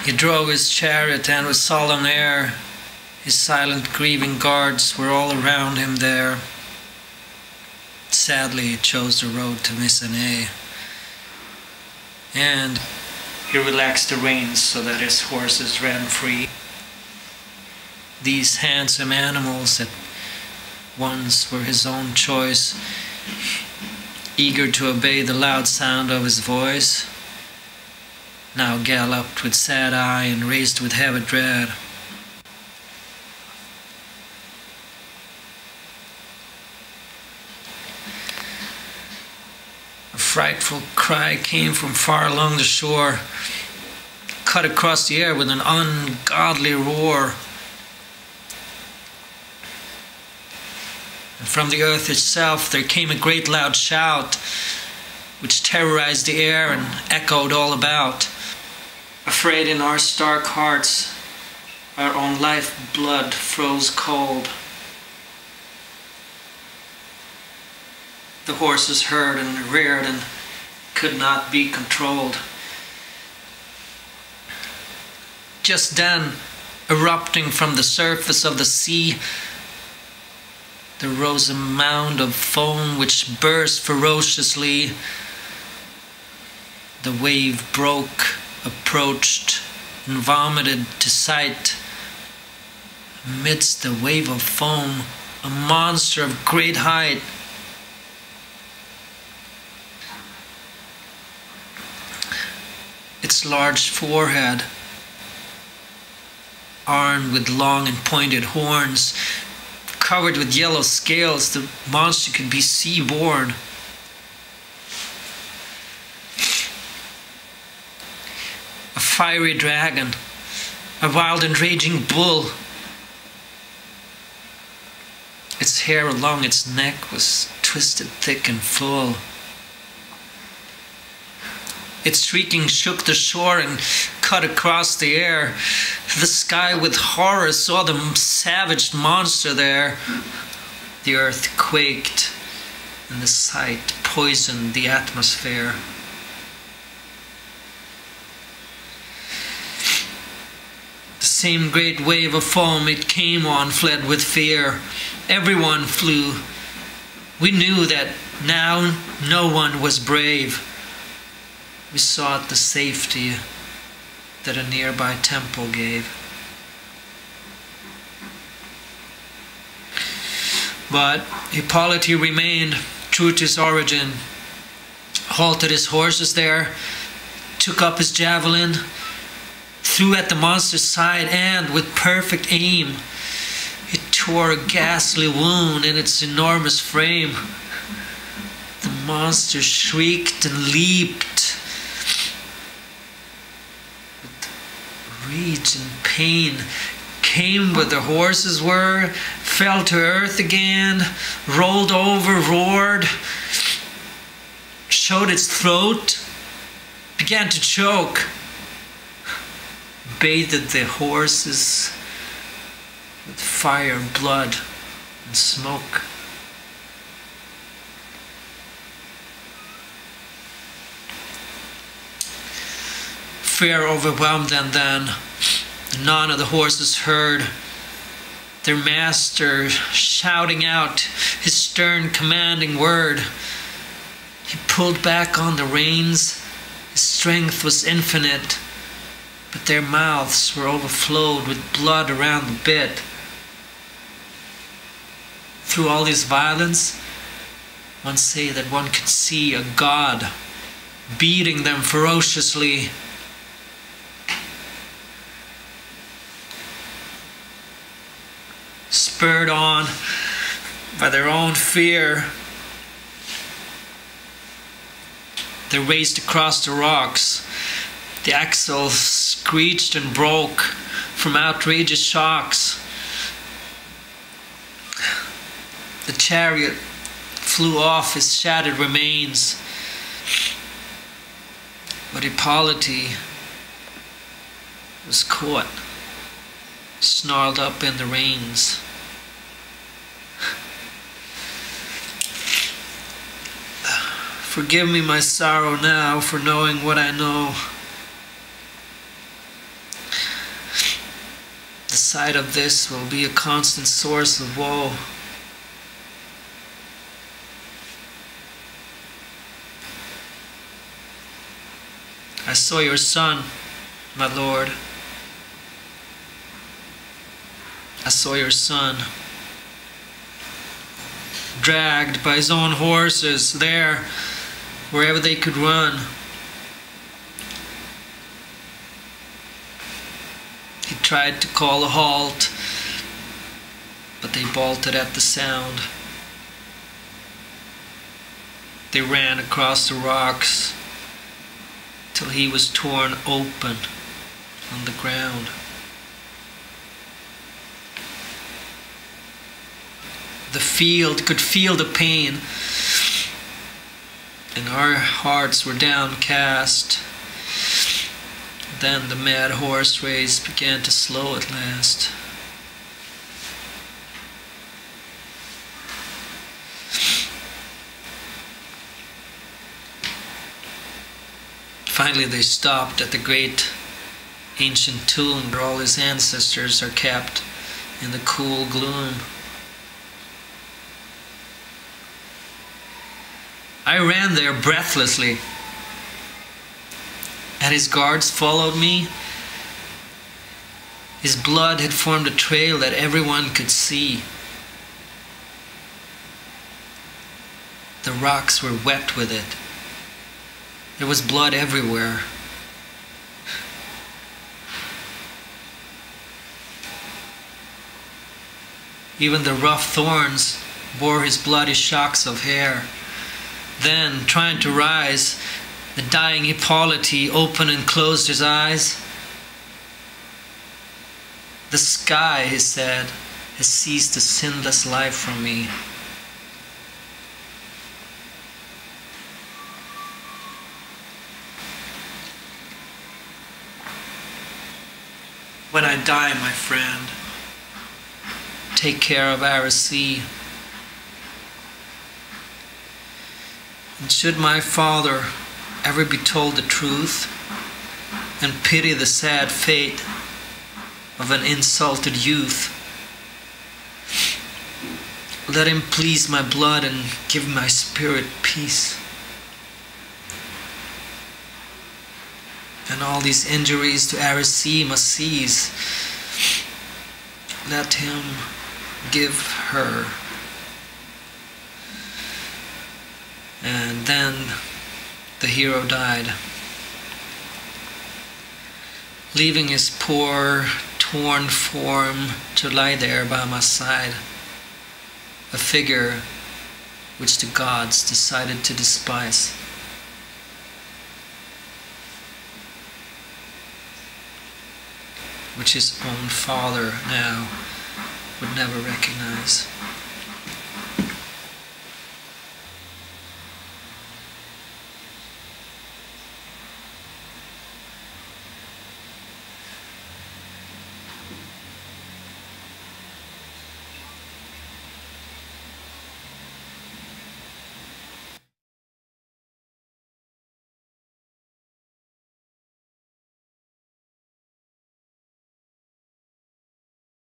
He drove his chariot, and with solemn air, his silent grieving guards were all around him there. Sadly he chose the road to Racine, and he relaxed the reins so that his horses ran free. These handsome animals that once were his own choice, eager to obey the loud sound of his voice, now galloped with sad eye and raced with heavy dread. A frightful cry came from far along the shore, cut across the air with an ungodly roar. And from the earth itself there came a great loud shout, which terrorized the air and echoed all about. Afraid in our stark hearts, our own life blood froze cold. The horses heard and reared and could not be controlled. Just then, erupting from the surface of the sea, there rose a mound of foam which burst ferociously. The wave broke, approached, and vomited to sight. Amidst the wave of foam, a monster of great height. Its large forehead, armed with long and pointed horns, covered with yellow scales, the monster could be sea-born. A fiery dragon, a wild and raging bull. Its hair along its neck was twisted thick and full. Its shrieking shook the shore and cut across the air. The sky with horror saw the savage monster there. The earth quaked, and the sight poisoned the atmosphere. The same great wave of foam it came on fled with fear. Everyone flew. We knew that now no one was brave. We sought the safety that a nearby temple gave. But Hippolyte remained true to his origin, halted his horses there, took up his javelin, threw at the monster's side, and with perfect aim, it tore a ghastly wound in its enormous frame. The monster shrieked and leaped. Rage and pain came where the horses were, fell to earth again, rolled over, roared, showed its throat, began to choke, bathed the horses with fire, blood, and smoke. Fear overwhelmed them then. None of the horses heard their master shouting out his stern commanding word. He pulled back on the reins. His strength was infinite, but their mouths were overflowed with blood around the bit. Through all this violence, one say that one could see a god beating them ferociously. Spurred on by their own fear, they raced across the rocks. The axle screeched and broke from outrageous shocks. The chariot flew off its shattered remains, but Hippolyte was caught, snarled up in the reins. Forgive me my sorrow now for knowing what I know. The sight of this will be a constant source of woe. I saw your son, my lord. I saw your son, dragged by his own horses there, wherever they could run. He tried to call a halt, but they bolted at the sound. They ran across the rocks till he was torn open on the ground. The field could feel the pain, and our hearts were downcast. Then the mad horse race began to slow at last. Finally they stopped at the great ancient tomb where all his ancestors are kept in the cool gloom. I ran there breathlessly, and his guards followed me. His blood had formed a trail that everyone could see. The rocks were wet with it. There was blood everywhere. Even the rough thorns bore his bloody shocks of hair. Then, trying to rise, the dying Hippolyte opened and closed his eyes. The sky, he said, has seized a sinless life from me. When I die, my friend, take care of Racine. And should my father ever be told the truth and pity the sad fate of an insulted youth, let him please my blood and give my spirit peace. And all these injuries to Racine must cease. Let him give her. And then the hero died, leaving his poor, torn form to lie there by my side, a figure which the gods decided to despise. Which his own father now would never recognize.